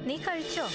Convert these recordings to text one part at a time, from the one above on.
നീ കഴിച്ചോ?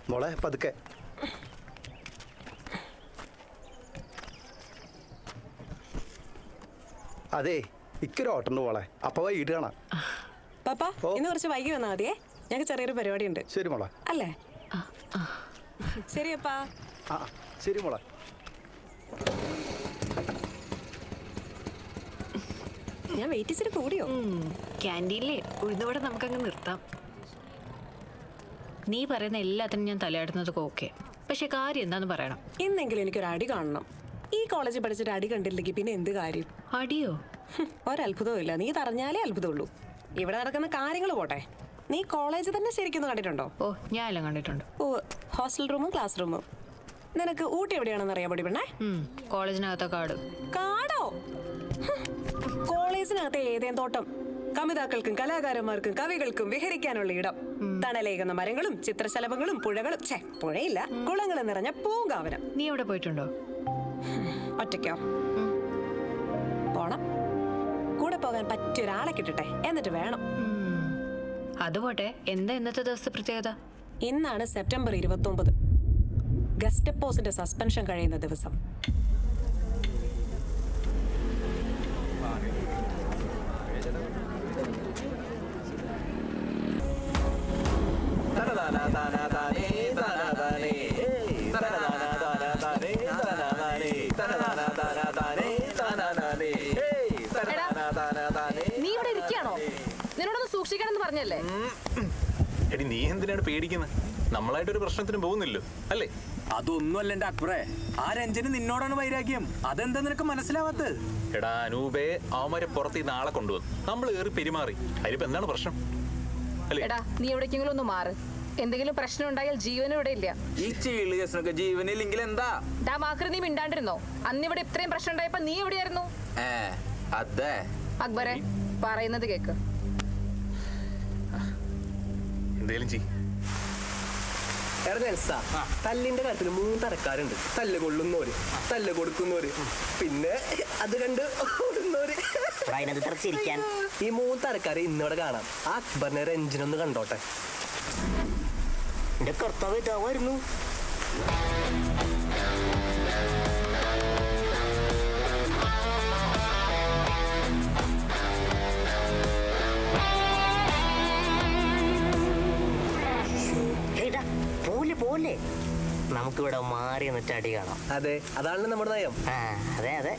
മോളെ പതുക്കെ. അതെ, ഇക്കൊരു ഓട്ടുണ്ട് മോളെ. അപ്പൊ വൈകിട്ട് കാണാം. പാപ്പാ, ഇന്ന് കുറച്ച് വൈകി വന്നാൽ മതിയേ, ഞങ്ങൾക്ക് ചെറിയൊരു പരിപാടി ഉണ്ട്. ശരി മോളെ. അല്ലേ? ശരി അപ്പാ. ആ ശരി മോളെ. ഞാൻ വെയിറ്റ് ചെയ്തിട്ട് കൂടിയോ? ക്യാൻറ്റീനിലെ ഉഴുന്നുവട നമുക്കങ്ങ് നിർത്താം. നീ പറയുന്ന എല്ലാത്തിനും ഞാൻ തലയാടുന്നതൊക്കെ ഓക്കെ, പക്ഷെ കാര്യം എന്താന്ന് പറയണം. ഇന്നെങ്കിലും എനിക്കൊരു അടി കാണണം. ഈ കോളേജിൽ പഠിച്ചിട്ട് അടി കണ്ടില്ലെങ്കിൽ പിന്നെ എന്ത് കാര്യം? അടിയോ? ഒരത്ഭുതവും ഇല്ല. നീ തറഞ്ഞാലേ അത്ഭുതമുള്ളൂ. ഇവിടെ നടക്കുന്ന കാര്യങ്ങൾ പോട്ടെ, നീ കോളേജ് തന്നെ ശരിക്കും കണ്ടിട്ടുണ്ടോ? ഓ, ഞാൻ എല്ലാം കണ്ടിട്ടുണ്ട്. ഓ, ഹോസ്റ്റൽ റൂമും ക്ലാസ് റൂമും. നിനക്ക് ഊട്ടി എവിടെയാണെന്ന് അറിയാൻ പൊടി പെണ്ണേ? കോളേജിനകത്തെ കാട്. കാടോ? കോളേജിനകത്തെ ഏതേം തോട്ടം. കവിതാക്കൾക്കും കലാകാരന്മാർക്കും കവികൾക്കും വിഹരിക്കാനുള്ള ഇടം. തണലേകുന്ന മരങ്ങളും ചിത്രശലഭങ്ങളും പുഴകളും, പുഴയില്ല, കുളങ്ങളും നിറഞ്ഞ പൂങ്കാവനം. നീ എവിടെ പോയിട്ടുണ്ടോ? ഒറ്റയ്ക്കോ? പോണം. കൂടെ പോകാൻ പറ്റിയൊരാളെ കിട്ടട്ടെ, എന്നിട്ട് വേണം. അതുപോട്ടെ, എന്താ ഇന്നത്തെ ദിവസത്തെ പ്രത്യേകത? ഇന്നാണ് സെപ്റ്റംബർ 29, ഗസ്റ്റപ്പോസിന്റെ സസ്പെൻഷൻ കഴിയുന്ന ദിവസം. നീ ഇവിടെ ഇരിക്കുകയാണോ? നിന്നോടൊന്ന് സൂക്ഷിക്കണമെന്ന് പറഞ്ഞല്ലേ? എടി, നീ എന്തിനാണ് പേടിക്കുന്നത്? നമ്മളായിട്ടൊരു പ്രശ്നത്തിന് പോകുന്നില്ലോ അല്ലേ? അതൊന്നുമല്ല എന്റെ അക്ബറെ, ആ രഞ്ജന് നിന്നോടാണ് വൈരാഗ്യം. അതെന്താ നിനക്ക് മനസ്സിലാവാത്തത്? എടാ അനൂപേ, അവന്മാരെ പുറത്ത് ഈ നാളെ കൊണ്ടുവന്നു, നമ്മൾ ഏറി പെരുമാറി. അതിലിപ്പോ എന്താണ് പ്രശ്നം? അല്ലേ? എടാ, നീ എവിടേക്കെങ്കിലും ഒന്ന് മാറ്. എന്തെങ്കിലും പ്രശ്നം ഉണ്ടായാൽ ജീവനും ഇവിടെ ഇല്ല. ഈ ചീള് കേസിനൊക്കെ ജീവനില്ലെങ്കിൽ എന്താ? മാക്രി, നീ മിണ്ടാണ്ടിരുന്നോ? അന്നിവിടെ ഇത്രയും പ്രശ്നം ഉണ്ടായപ്പോ നീ എവിടെയായിരുന്നു? അതെ അക്ബറെ, പറയുന്നത് കേക്ക്. എന്തേലും ചെയ്. തല്ലിന്റെ കാര്യത്തിൽ 3 തരക്കാരുണ്ട്. തല്ല് കൊള്ളുന്നോര്, തല്ല് കൊടുക്കുന്നോര്, പിന്നെ അത് കണ്ട് ഓടുന്നോര്. ഈ 3 തരക്കാരെ ഇന്നിവിടെ കാണാം. ആ അക്ബറിനെ രഞ്ജനൊന്ന് കണ്ടോട്ടെ. എന്റെ കർത്താവ് ഇതാവായിരുന്നു. പോലെ നമുക്കിവിടെ മാറി എന്നിട്ട് അടി കാണാം. അതെ, അതാണ് നമ്മുടെ നയം. അതെ അതെ.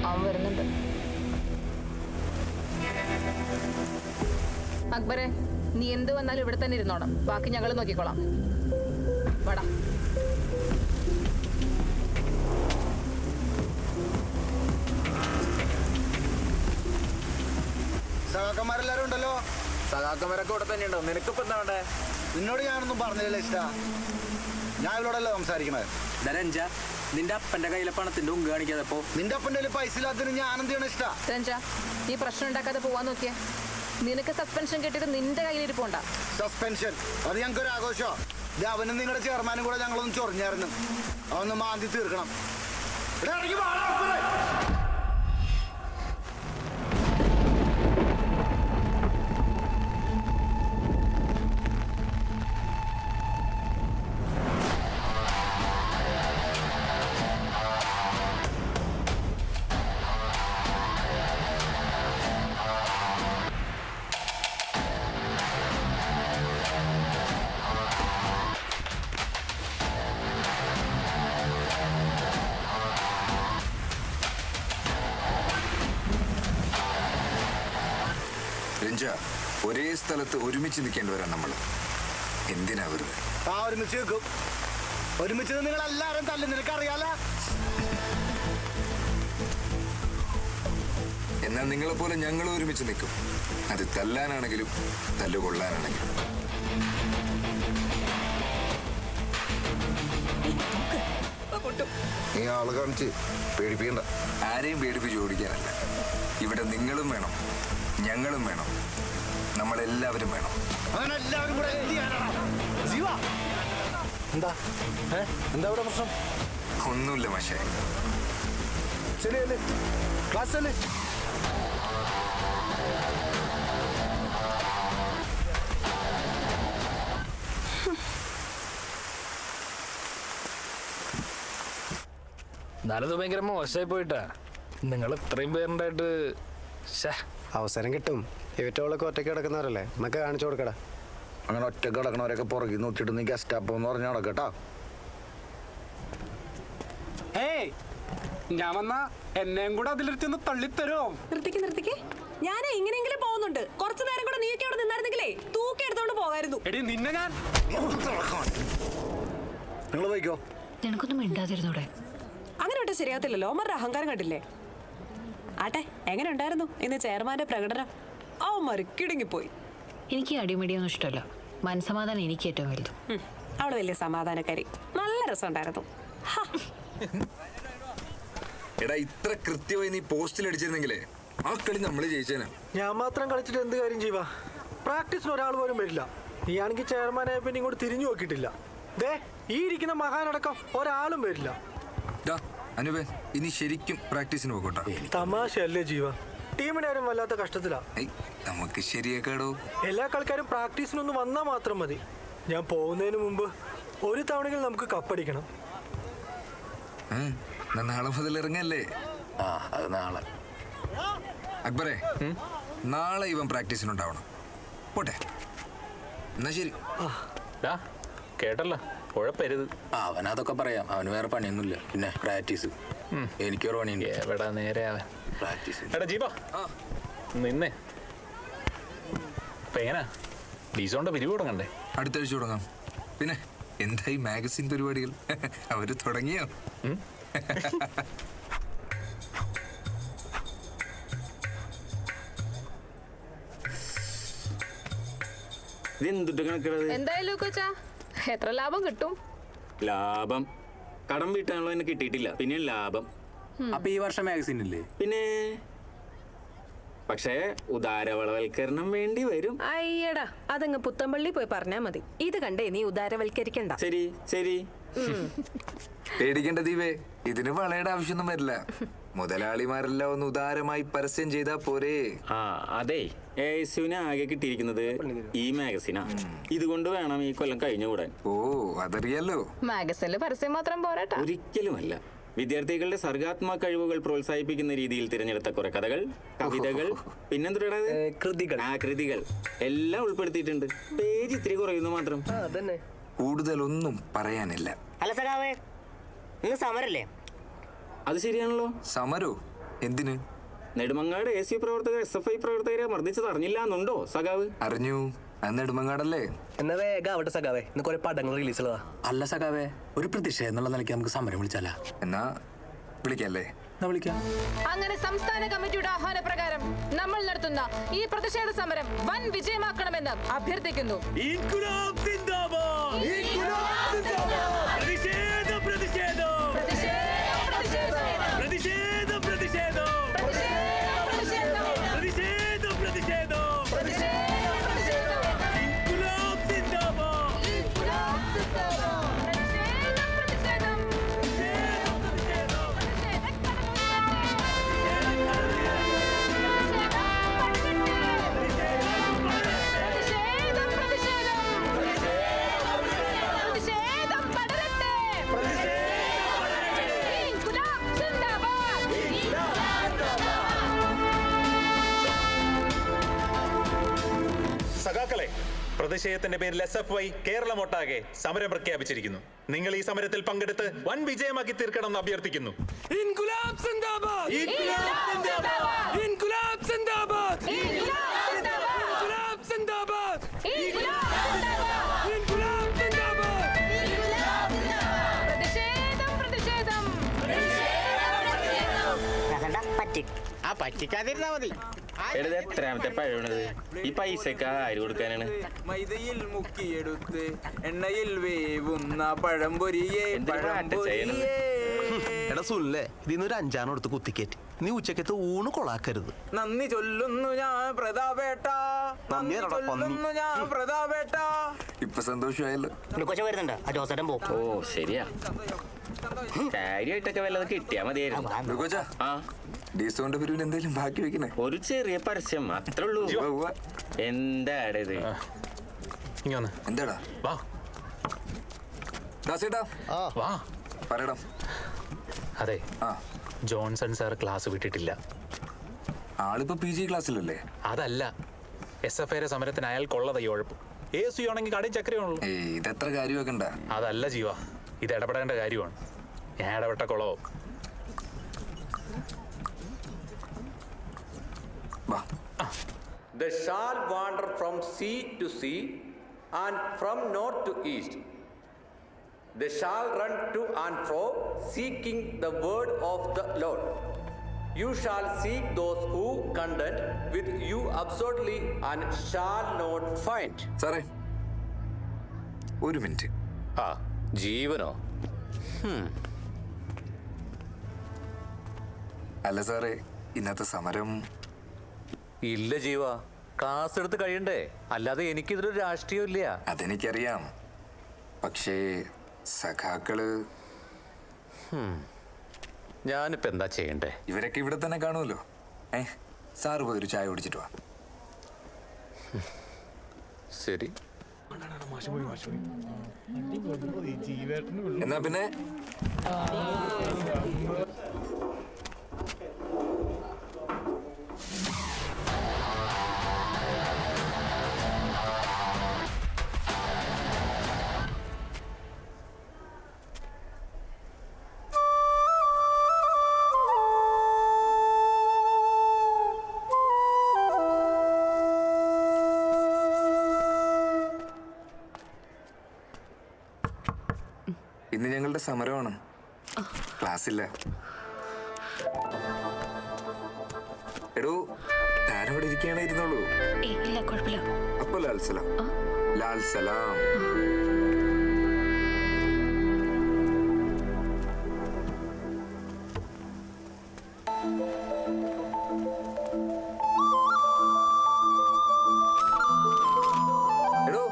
അവൻ വരുന്നുണ്ട്. അക്ബറെ, നീ എന്ത് വന്നാലും ഇവിടെ തന്നെ ഇരുന്നോണം. ബാക്കി ഞങ്ങൾ നോക്കിക്കോളാം. വടാ. സഖാക്കന്മാരെല്ലാരും ഉണ്ടല്ലോ. സഖാക്കന്മാരൊക്കെ ഇവിടെ തന്നെ ഉണ്ടോ? നിനക്കിപ്പോ എന്താ വേണ്ടേ? നിന്നോട് ഞാനൊന്നും പറഞ്ഞില്ലല്ലോ ഇഷ്ട. ഞാൻ ഇവരോടല്ലേ സംസാരിക്കണത്. രഞ്ജ, നിന്റെ അപ്പന്റെ കയ്യിലെ പണത്തിന്റെ ഉങ്ക് കാണിക്കാതെപ്പോ. നിന്റെ അപ്പന്റെ പൈസ ഇല്ലാത്തതിന് ഞാൻ എന്ത് ചെയ്യണം ഇഷ്ട? രഞ്ജ, നീ പ്രശ്നം ഉണ്ടാക്കാതെ പോവാൻ നോക്കിയേ. നിനക്ക് സസ്പെൻഷൻ കിട്ടിയത് നിന്റെ കയ്യിലിരിപ്പുണ്ട. സസ്പെൻഷൻ അത് ഞങ്ങൾക്ക് ഒരു ആഘോഷോ? അവനും നിങ്ങളുടെ ചെയർമാനും കൂടെ ഞങ്ങളൊന്ന് ചൊറിഞ്ഞായിരുന്നു. അതൊന്ന് മാന്തി തീർക്കണം. അനുജ, ഒരേ സ്ഥലത്ത് ഒരുമിച്ച് നിൽക്കേണ്ടവരാ നമ്മള്. എന്തിനാ വെറുതെ? ആ ഒരുമിച്ച് നിൽക്കും. ഒരുമിച്ച് നിങ്ങൾ എല്ലാരും തല്ലി, നിനക്കറിയാല. എന്നാൽ നിങ്ങളെ പോലെ ഞങ്ങൾ ഒരുമിച്ച് നിൽക്കും. അത് തല്ലാനാണെങ്കിലും തല്ലുകൊള്ളാനാണെങ്കിലും. നീ ആള് കാണിച്ച് പേടിപ്പിക്കണ്ട. ആരെയും പേടിപ്പിച്ച് ഓടിക്കാനല്ല. ഇവിടെ നിങ്ങളും വേണം, ഞങ്ങളും വേണം, നമ്മളെല്ലാവരും വേണം. അങ്ങനെ എല്ലാവരും കൂടെ എന്ത് ചെയ്യാനാടാ? ജീവ എന്താ എന്താ ഇവിടെ പ്രശ്നം? ഒന്നുമില്ല പക്ഷേ. ശരിയല്ലേ? ക്ലാസ് അല്ലേ? എന്നാലത് ഭയങ്കര മോശമായി പോയിട്ടാ. നിങ്ങൾ ഇത്രയും പേരുണ്ടായിട്ട് അവസരം കിട്ടും. ഇവറ്റോളൊക്കെ ഒറ്റയ്ക്ക് കിടക്കുന്നവരല്ലേ, നമുക്ക് കാണിച്ചു കൊടുക്കടാ. അങ്ങനെ ഒറ്റക്ക് കിടക്കണവരൊക്കെ പുറകിൽ നോക്കിയിട്ട് നീ ഗസ്റ്റ് അപ്പ് എന്ന് പറഞ്ഞ നടക്കട്ടാ. ഞാൻ വന്നാ എന്നെയും കൂടെ അതിലിരുത്തി തള്ളിത്തരോ? നിർത്തിക്ക്. ഞാൻ എങ്ങനെയെങ്കിലും പോകുന്നുണ്ട്. കുറച്ചു നേരം കൂടെ നീക്കി അവിടെ നിന്നായിരുന്നെങ്കിലേ തൂക്കി എടുത്തോണ്ട് പോകായിരുന്നു. എടി നിന്നെ ഞാൻ. നിങ്ങൾ പോയിക്കോ. നിനക്കൊന്നും മിണ്ടാതിരുന്നൂടെ? അങ്ങനെ വിട്ടാൽ ശരിയാകത്തില്ലല്ലോ. അവന്മാരുടെ അഹങ്കാരം കണ്ടില്ലേ? ആട്ടെ, എങ്ങനെ ഉണ്ടായിരുന്നു ഇന്ന് ചെയർമാന്റെ പ്രകടനം? അവന്മാർ കിടുങ്ങിപ്പോയി. എനിക്ക് അടിമടിയൊന്നും ഇഷ്ടമല്ല. മനസ്സമാധാനം എനിക്ക് ഏറ്റവും വലുത്. അവള് വലിയ സമാധാനക്കാരി. നല്ല രസമുണ്ടായിരുന്നു. എടാ, ഇത്ര കൃത്യമായി നീ പോസ്റ്റിൽ അടിച്ചിരുന്നെങ്കിലേ ആ കളി നമ്മള് ജയിച്ചേനെ. ഞാൻ മാത്രം കളിച്ചിട്ട് എന്ത് കാര്യം ചെയ്യുക? പ്രാക്ടീസിന് ഒരാൾ പോലും വരില്ല. നീയാണെങ്കിൽ ചെയർമാനായ പിന്നെ ഇങ്ങോട്ട് തിരിഞ്ഞു നോക്കിയിട്ടില്ല. ദേ, ഈ ഇരിക്കുന്ന മഹാനടക്കം ഒരാളും വരില്ല. അനുപേ, ഇനി ശരിക്കും പ്രാക്ടീസിന് പോകട്ടെ. തമാശയല്ലേ ജീവ? ടീമിന്റെ ആരും വല്ലാത്ത കഷ്ടത്തിലാ. നമുക്ക് ശരിയാക്കാടോ. എല്ലാ കളിക്കാരും പ്രാക്ടീസിനൊന്ന് വന്നാൽ മാത്രം മതി. ഞാൻ പോകുന്നതിന് മുമ്പ് ഒരു തവണയെങ്കിലും നമുക്ക് കപ്പടിക്കണം. നാളെ മുതൽ ഇറങ്ങല്ലേ? അത് നാളെ. അക്ബറേ, നാളെ ഇവൻ പ്രാക്ടീസിനുണ്ടാവണം. പോട്ടെ, എന്നാ ശരി. കേട്ടല്ലോ, കുഴപ്പരുത്. അവനതൊക്കെ പറയാം. അവന് വേറെ പണിയൊന്നുമില്ല. പിന്നെ പ്രാക്ടീസ്. എനിക്കൊരു പണിയുണ്ട്. എവിടാ നേരെ അവൻ പ്രാക്ടീസ്. എടാ ജീവ, നിന്നെ പേനാ ഡീസോന്റെ പിരിവ് തുടങ്ങണ്ടേ? അടുത്ത ആഴ്ച തുടങ്ങാം. പിന്നെ എന്തായി മാഗസിൻ പരിപാടികൾ? അവര് തുടങ്ങിയോ? ഇതെന്തിട്ട് കണക്കിടത്? എന്തായാലും കൊച്ചാ, എത്ര ലാഭം കിട്ടും? ലാഭം കടം വീട്ടാണല്ലോ, എന്നെ കിട്ടിയിട്ടില്ല. പിന്നെ ലാഭം. അപ്പൊ ഈ വർഷം മാഗസിൻ ഇല്ലേ? പിന്നെ പക്ഷേ ഉദാരവൽക്കരണം വേണ്ടി വരും. അയ്യടാ, അതങ്ങ് പുത്തമ്പള്ളി പോയി പറഞ്ഞാ മതി. ഇത് കണ്ടേ നീ ഉദാരവൽക്കരിക്കണ്ട. ശരി ശരി. പേടിക്കേണ്ട ദീപേ, ഇതിന് വളയുടെ ആവശ്യമൊന്നും വരില്ല. മുതലാളിമാരെല്ലാം ഒന്ന് ഉദാരമായി പരസ്യം ചെയ്താ പോരേ. അതെ, യേശുവിന് ആകെ കിട്ടിയിരിക്കുന്നത് ഈ മാഗസിനാ. ഇതുകൊണ്ട് വേണം ഈ കൊല്ലം കഴിഞ്ഞുകൂടാൻ. ഓ, അതറിയാലോ. മാഗസിനില് പരസ്യം മാത്രം പോരാട്ടാ. ഒരിക്കലുമല്ല. വിദ്യാർത്ഥികളുടെ സർഗാത്മക കഴിവുകൾ പ്രോത്സാഹിപ്പിക്കുന്ന രീതിയിൽ തിരഞ്ഞെടുത്ത കുറെ കഥകൾ, കവിതകൾ, പിന്നെന്താ കൃതികൾ എല്ലാം ഉൾപ്പെടുത്തിയിട്ടുണ്ട്. പേജ് ഇത്തിരി കുറയുന്നു മാത്രം. കൂടുതലൊന്നും പറയാനില്ല. അല്ല സഖാവേ, ഇന്ന് സമരല്ലേ? അത് ശരിയാണല്ലോ. സമരോ? എന്തിന്? നെടുമങ്ങാട് AC പ്രവർത്തകർ SFI പ്രവർത്തകരെ മർദ്ദിച്ചത് അറിഞ്ഞില്ല എന്നുണ്ടോ സഖാവ്? അറിഞ്ഞു. അത് നെടുമങ്ങാടല്ലേ? എന്നാ വേഗം അവിടെ സഖാവേ, ഇന്ന് കുറെ പടങ്ങൾ റിലീസ് ഉള്ളതാ. അല്ല സഖാവേ, ഒരു പ്രതിഷേധം എന്നുള്ള നിലയ്ക്ക് നമുക്ക് സമരം വിളിച്ചാല? എന്നാ വിളിക്കല്ലേ? വിളിക്കാം. അങ്ങനെ സംസ്ഥാന കമ്മിറ്റിയുടെ ആഹ്വാനപ്രകാരം നമ്മൾ നടത്തുന്ന ഈ പ്രതിഷേധ സമരം വൻ വിജയമാക്കണമെന്ന് അഭ്യർത്ഥിക്കുന്നു. സഖാക്കളെ, പ്രതിഷേധത്തിന്റെ പേരിൽ SFI കേരളമൊട്ടാകെ സമരം പ്രഖ്യാപിച്ചിരിക്കുന്നു. നിങ്ങൾ ഈ സമരത്തിൽ പങ്കെടുത്ത് വൻ വിജയമാക്കി തീർക്കണമെന്ന് അഭ്യർത്ഥിക്കുന്നു. ഇൻകുലാബ് സിന്ദാബാദ്! ഇൻകുലാബ് സിന്ദാബാദ്! ഇൻകുലാബ് സിന്ദാബാദ്! പറ്റിക്കാതിരുന്നാ മതി. എഴുത എത്രാമത്തെ പഴവണത്? ഈ പൈസക്ക് ആര് കൊടുക്കാനാണ്? മൈദയിൽ മുക്കിയെടുത്ത് എണ്ണയിൽ വേവുന്ന പഴംപൊരിയെ എടാ സുല്ലേ, ഇതിന്നൊരു 5 എടുത്ത് കുത്തിക്കേറ്റ്. നീ ഉച്ചക്കത്തെ ഊണ് കൊളാക്കരുത്. നന്ദി ചൊല്ലുന്നു ഞാൻ പ്രതാപേട്ട, നന്ദി ചൊല്ലുന്നു ഞാൻ പ്രതാപേട്ട. ഇപ്പൊ സന്തോഷമായല്ലോ. ഗ്ലൂക്കോസ് വരുന്നുണ്ട്, ആ ജോസേട്ടൻ പോകും. ഓ ശരിയാ, കാര്യമായിട്ടൊക്കെ വല്ലതും കിട്ടിയാ മതിയായിരുന്നു. ആ ഡിസ്കൗണ്ട് പിരിവിന് എന്തെങ്കിലും ബാക്കി വെക്കണേ? ഒരു ചെറിയ പരസ്യം അത്രേ ഉള്ളൂ. എന്താടാ ഇത്? എന്താടാ ദാസേട്ടാ പറയടാ. അതെ, ജോൺസൺ സാർ ക്ലാസ് വിട്ടിട്ടില്ല. ആളിപ്പോ PG ക്ലാസ്സിലല്ലേ? അതല്ല, SFI സമരത്തിന് അയാൾ കൊള്ളത ഈ ഉഴപ്പ്. AC ആണെങ്കിൽ കടയും ചക്കരയാണല്ലോ. ഇതെത്ര കാര്യമാക്കണ്ട. അതല്ല ജീവ, ഇത് ഇടപെടേണ്ട കാര്യമാണ്. ഞാൻ ഇടപെട്ട കൊളവോ. They shall wander from sea to sea and from north to east. They shall run to and fro, seeking the word of the Lord. You shall seek those who contend with you absurdly and shall not find. സാറേ ഒരു minute. ജീവനോ? അല്ല സാറേ, ഇന്നത്തെ സമരം ഇല്ല ജീവ, class എടുത്ത് കഴിയണ്ടേ, അല്ലാതെ എനിക്കിതൊരു രാഷ്ട്രീയം ഇല്ല. അതെനിക്കറിയാം, പക്ഷേ സഖാക്കള് ഞാനിപ്പോ എന്താ ചെയ്യണ്ടേ? ഇവരൊക്കെ ഇവിടെ തന്നെ കാണുമല്ലോ. സാറ് പോയി ഒരു ചായ കുടിച്ചിട്ട് വാ. ശരി. എന്നാ പിന്നെ ഇന്ന് ഞങ്ങളുടെ സമരമാണ്. ക്ലാസ്സില്ല. എടോ, ഞാനവിടെ ഇരിക്കുകയാണെ ഇരുന്നോളൂ. ഇല്ല, കുഴപ്പമില്ല. അപ്പൊ ലാൽ സലാം. ലാൽ സലാം. എടോ,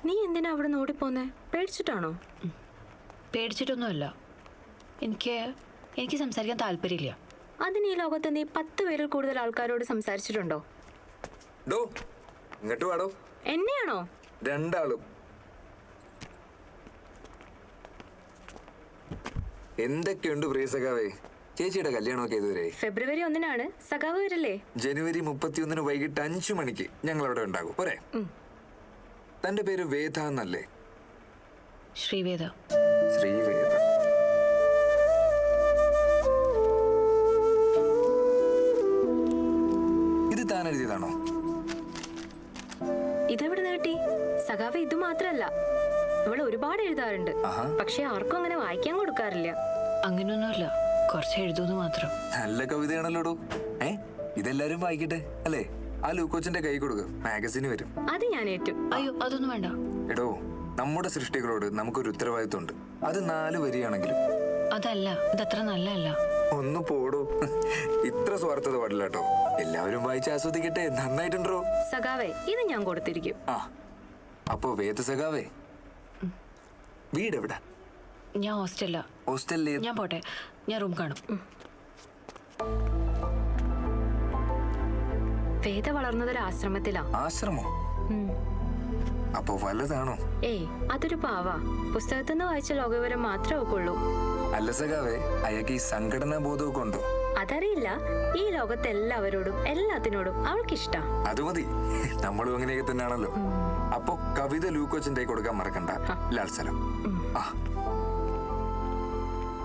നീ എന്തിനാ അവിടെ നിന്ന് ഓടിപ്പോന്നേ? പേടിച്ചിട്ടാണോ? പേടിച്ചിട്ടൊന്നുമല്ല. എനിക്ക് സംസാരിക്കാൻ താല്പര്യമില്ല. അതിന് ഈ ലോകത്ത് നീ 10 പേരിൽ കൂടുതൽ ആൾക്കാരോട് സംസാരിച്ചിട്ടുണ്ടോ? ഇങ്ങോട്ട് വാടോ. എന്നെയാണോ? രണ്ടാളും. എന്തൊക്കെയുണ്ട് പ്രിയ സഖാവേ? ചേച്ചിയുടെ കല്യാണമൊക്കെ ഇതുവരെ? ഫെബ്രുവരി 1 സഖാവ് വരല്ലേ? ജനുവരി 31 വൈകിട്ട് 5 മണിക്ക് ഞങ്ങൾ അവിടെ ഉണ്ടാകും. പോരെ? തന്റെ പേര് വേദ എന്നല്ലേ? ശ്രീവേദ. ശ്രീവേദ. ഇത് താൻ എഴുതിയതാണോ? ഇതെവിടെ നേട്ടി? സഖാവ് ഇത് മാത്രല്ല, ഇവള് ഒരുപാട് എഴുതാറുണ്ട്. പക്ഷെ ആർക്കും അങ്ങനെ വായിക്കാൻ കൊടുക്കാറില്ല. അങ്ങനെയൊന്നുമല്ല, കുറച്ച് എഴുതുന്നു മാത്രം. നല്ല കവിതയാണല്ലോടോ. ഇതെല്ലാരും വായിക്കട്ടെ അല്ലേ? ആ ലൂക്കോച്ചിന്റെ കൈ കൊടുക്കുക, മാഗസിന് വരും. അത് ഞാൻ ഏറ്റു. അയ്യോ, അതൊന്നും വേണ്ട. എടോ, നമ്മുടെ സൃഷ്ടികളോട് നമുക്കൊരു ഉത്തരവാദിത്വം ഉണ്ട്. അത് 4 വരിയാണെങ്കിലും. അതല്ല, ഇതത്ര നല്ലല്ല. ഒന്ന് പോടോ, ഇത്ര സ്വാർത്ഥത പാടില്ല കേട്ടോ. എല്ലാവരും വായിച്ച് ആസ്വദിക്കട്ടെ. നന്നായിട്ടുണ്ടോ സഖാവേ? ഇത് ഞാൻ കൊടുത്തിരിക്കും. അപ്പോ വേദ സഖാവേ, വീട് എവിടെ? ഞാൻ ഹോസ്റ്റലിൽ. ഞാൻ പോട്ടെ, ഞാൻ റൂം കാണും. വേദ വളർന്നതൊരു ആശ്രമത്തിലാ. ആശ്രമോ? അപ്പൊ വല്ലതാണോ? അതൊരു പാവാ. പുസ്തകത്തിൽ നിന്ന് വായിച്ച ലോകവിവരം മാത്രമേ ഒക്കുള്ളൂ. അല്ല സഖാവേ, അയാൾക്ക് ഈ സംഘടനാ ബോധമൊക്കെ ഉണ്ടോ? അതറിയില്ല. ഈ ലോകത്തെ എല്ലാവരോടും എല്ലാത്തിനോടും അവൾക്കിഷ്ടാ. അത് മതി, നമ്മളും അങ്ങനെയൊക്കെ തന്നെയാണല്ലോ. അപ്പൊ കവിത ലൂക്കോച്ചിന്റെ കൊടുക്കാൻ മറക്കണ്ട. ലാൽ സലാം. ആ